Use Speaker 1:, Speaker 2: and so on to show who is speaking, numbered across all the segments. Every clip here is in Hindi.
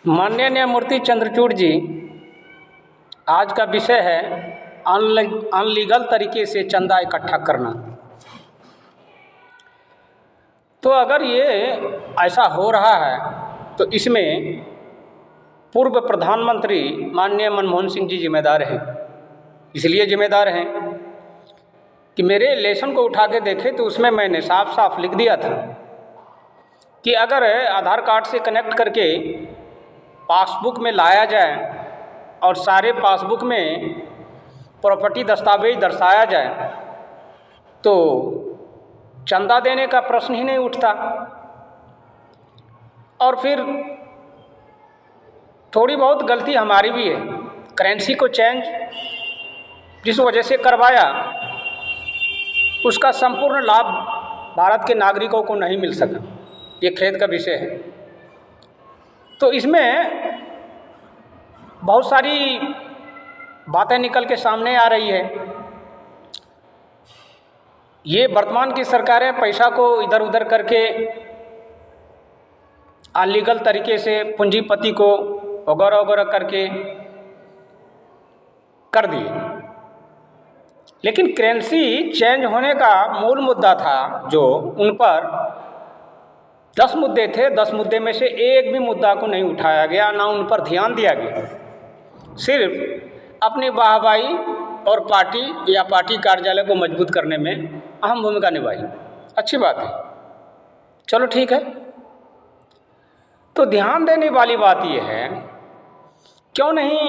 Speaker 1: माननीय न्यायमूर्ति चंद्रचूड़ जी, आज का विषय है अनलीगल तरीके से चंदा इकट्ठा करना। तो अगर ये ऐसा हो रहा है तो इसमें पूर्व प्रधानमंत्री माननीय मनमोहन सिंह जी जिम्मेदार हैं। इसलिए जिम्मेदार हैं कि मेरे इलेक्शन को उठा के देखे तो उसमें मैंने साफ साफ लिख दिया था कि अगर आधार कार्ड से कनेक्ट करके पासबुक में लाया जाए और सारे पासबुक में प्रॉपर्टी दस्तावेज दर्शाया जाए तो चंदा देने का प्रश्न ही नहीं उठता। और फिर थोड़ी बहुत गलती हमारी भी है, करेंसी को चेंज जिस वजह से करवाया उसका संपूर्ण लाभ भारत के नागरिकों को नहीं मिल सका। ये खेद का विषय है। तो इसमें बहुत सारी बातें निकल के सामने आ रही है। ये वर्तमान की सरकारें पैसा को इधर उधर करके अनलीगल तरीके से पूंजीपति को वगैरह वगैरह करके कर दिए, लेकिन करेंसी चेंज होने का मूल मुद्दा था जो उन पर 10 मुद्दे थे, 10 मुद्दे में से एक भी मुद्दा को नहीं उठाया गया, ना उन पर ध्यान दिया गया। सिर्फ अपनी वाहवाही और पार्टी या पार्टी कार्यालय को मजबूत करने में अहम भूमिका निभाई। अच्छी बात है, चलो ठीक है। तो ध्यान देने वाली बात यह है, क्यों नहीं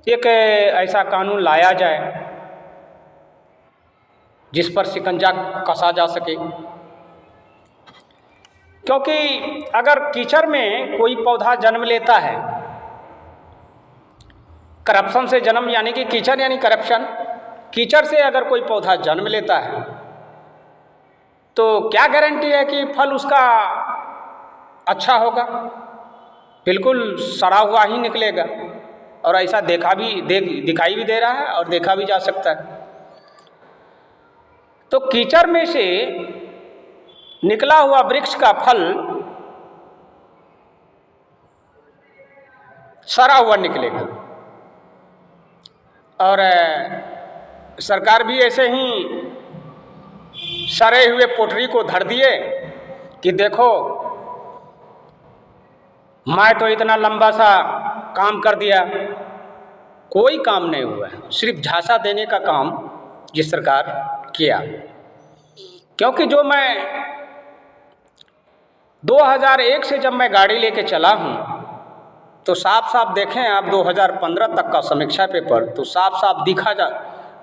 Speaker 1: एक ऐसा कानून लाया जाए जिस पर शिकंजा कसा जा सके। क्योंकि अगर कीचड़ में कोई पौधा जन्म लेता है, करप्शन से जन्म यानी कि कीचड़ यानी करप्शन, कीचड़ से अगर कोई पौधा जन्म लेता है तो क्या गारंटी है कि फल उसका अच्छा होगा? बिल्कुल सड़ा हुआ ही निकलेगा। और ऐसा दिखाई भी दे रहा है और देखा भी जा सकता है। तो कीचड़ में से निकला हुआ वृक्ष का फल सड़ा हुआ निकलेगा। और सरकार भी ऐसे ही सड़े हुए पोटरी को धर दिए कि देखो मैं तो इतना लंबा सा काम कर दिया, कोई काम नहीं हुआ है, सिर्फ झांसा देने का काम ये सरकार किया। क्योंकि जो मैं 2001 से जब मैं गाड़ी लेके चला हूँ तो साफ साफ देखें आप 2015 तक का समीक्षा पेपर, तो साफ साफ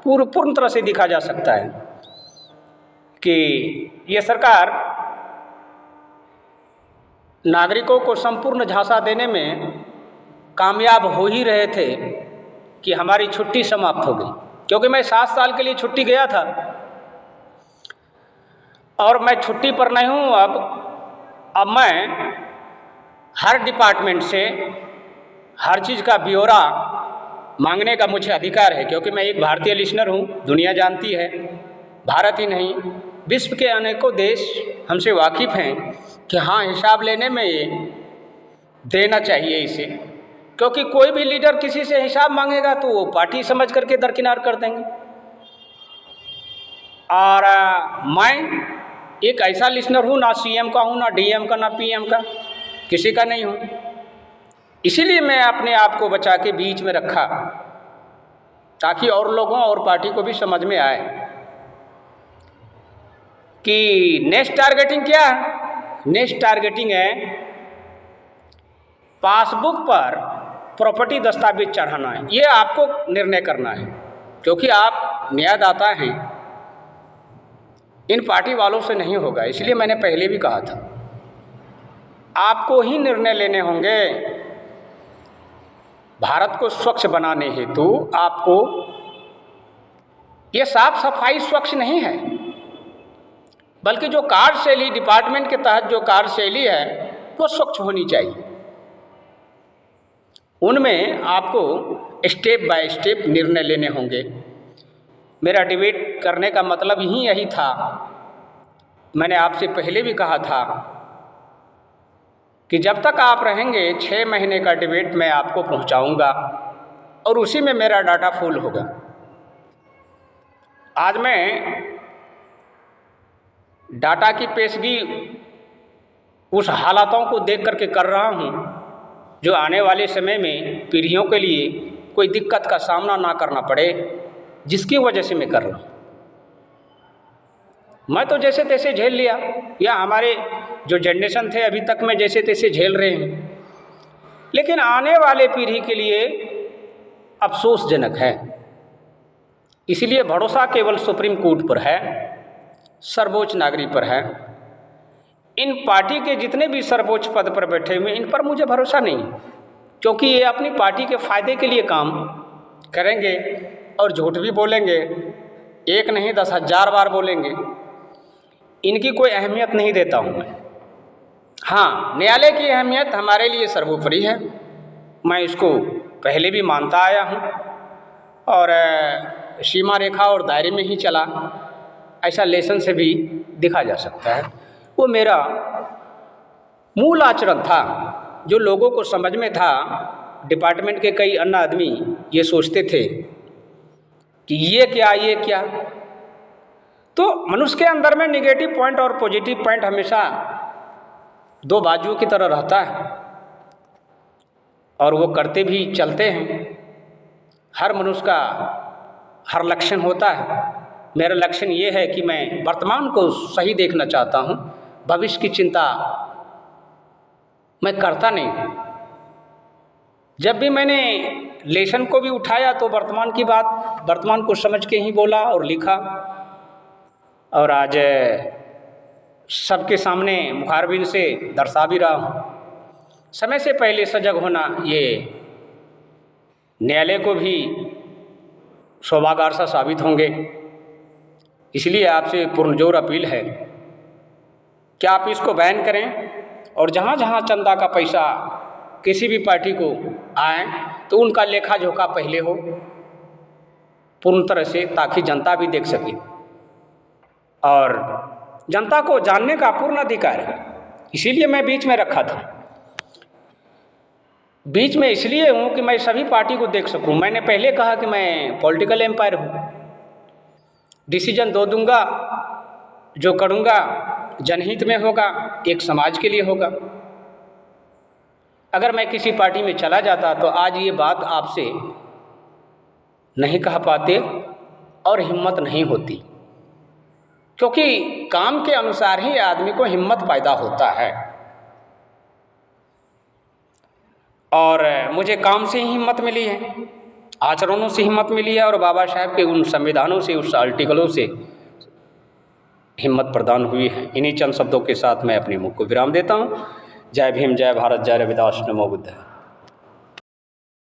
Speaker 1: पूर्ण तरह से दिखा जा सकता है कि ये सरकार नागरिकों को संपूर्ण झांसा देने में कामयाब हो ही रहे थे कि हमारी छुट्टी समाप्त हो गई। क्योंकि मैं 7 साल के लिए छुट्टी गया था और मैं छुट्टी पर नहीं हूँ अब मैं हर डिपार्टमेंट से हर चीज़ का ब्यौरा मांगने का मुझे अधिकार है। क्योंकि मैं एक भारतीय लिसनर हूँ, दुनिया जानती है, भारत ही नहीं विश्व के अनेकों देश हमसे वाकिफ़ हैं कि हाँ, हिसाब लेने में ये देना चाहिए इसे। क्योंकि कोई भी लीडर किसी से हिसाब मांगेगा तो वो पार्टी समझ करके दरकिनार कर देंगे। और मैं एक ऐसा लिसनर हूँ, ना सीएम का हूँ, ना डीएम का, ना पीएम का, किसी का नहीं हूँ। इसीलिए मैं अपने आप को बचा के बीच में रखा ताकि और लोगों और पार्टी को भी समझ में आए कि नेक्स्ट टारगेटिंग क्या है। नेक्स्ट टारगेटिंग है पासबुक पर प्रॉपर्टी दस्तावेज चढ़ाना है। ये आपको निर्णय करना है, क्योंकि आप न्यायदाता हैं, इन पार्टी वालों से नहीं होगा। इसलिए मैंने पहले भी कहा था आपको ही निर्णय लेने होंगे। भारत को स्वच्छ बनाने हेतु आपको, ये साफ सफाई स्वच्छ नहीं है, बल्कि जो कार्यशैली डिपार्टमेंट के तहत जो कार्यशैली है वो स्वच्छ होनी चाहिए। उनमें आपको स्टेप बाय स्टेप निर्णय लेने होंगे। मेरा डिबेट करने का मतलब ही यही था। मैंने आपसे पहले भी कहा था कि जब तक आप रहेंगे 6 महीने का डिबेट मैं आपको पहुंचाऊंगा और उसी में मेरा डाटा फुल होगा। आज मैं डाटा की पेशगी उस हालातों को देख करके कर रहा हूं जो आने वाले समय में पीढ़ियों के लिए कोई दिक्कत का सामना ना करना पड़े, जिसकी वजह से मैं कर रहा हूं। मैं तो जैसे तैसे झेल लिया, या हमारे जो जनरेशन थे अभी तक में जैसे तैसे झेल रहे हैं, लेकिन आने वाले पीढ़ी के लिए अफसोसजनक है। इसलिए भरोसा केवल सुप्रीम कोर्ट पर है, सर्वोच्च नागरिक पर है। इन पार्टी के जितने भी सर्वोच्च पद पर बैठे हुए इन पर मुझे भरोसा नहीं, क्योंकि ये अपनी पार्टी के फायदे के लिए काम करेंगे और झूठ भी बोलेंगे, एक नहीं 10,000 बार बोलेंगे। इनकी कोई अहमियत नहीं देता हूँ मैं। हाँ, न्यायालय की अहमियत हमारे लिए सर्वोपरि है, मैं इसको पहले भी मानता आया हूँ और सीमा रेखा और दायरे में ही चला, ऐसा लेसन से भी दिखा जा सकता है। वो मेरा मूल आचरण था जो लोगों को समझ में था। डिपार्टमेंट के कई अन्य आदमी ये सोचते थे कि ये क्या। तो मनुष्य के अंदर में निगेटिव पॉइंट और पॉजिटिव पॉइंट हमेशा दो बाजुओं की तरह रहता है और वो करते भी चलते हैं। हर मनुष्य का हर लक्षण होता है। मेरा लक्षण ये है कि मैं वर्तमान को सही देखना चाहता हूँ, भविष्य की चिंता मैं करता नहीं। जब भी मैंने लेसन को भी उठाया तो वर्तमान की बात, वर्तमान को समझ के ही बोला और लिखा, और आज सबके सामने मुखारबिन से दर्शा भी रहा हूँ। समय से पहले सजग होना ये न्यायालय को भी शोभागार सा साबित होंगे। इसलिए आपसे पुरजोर अपील है कि आप इसको बैन करें और जहाँ जहाँ चंदा का पैसा किसी भी पार्टी को आए तो उनका लेखा जोखा पहले हो पूर्ण तरह से, ताकि जनता भी देख सके। और जनता को जानने का पूर्ण अधिकार है, इसीलिए मैं बीच में रखा था। बीच में इसलिए हूँ कि मैं सभी पार्टी को देख सकूँ। मैंने पहले कहा कि मैं पॉलिटिकल एम्पायर हूँ, डिसीजन दो दूंगा, जो करूँगा जनहित में होगा, एक समाज के लिए होगा। अगर मैं किसी पार्टी में चला जाता तो आज ये बात आपसे नहीं कह पाते और हिम्मत नहीं होती, क्योंकि काम के अनुसार ही आदमी को हिम्मत पैदा होता है। और मुझे काम से ही हिम्मत मिली है, आचरणों से हिम्मत मिली है और बाबा साहब के उन संविधानों से, उस आर्टिकलों से हिम्मत प्रदान हुई है। इन्हीं चंद शब्दों के साथ मैं अपने मुख को विराम देता हूँ। जय भीम, जय भारत, जय रविदास, नमो बुद्ध।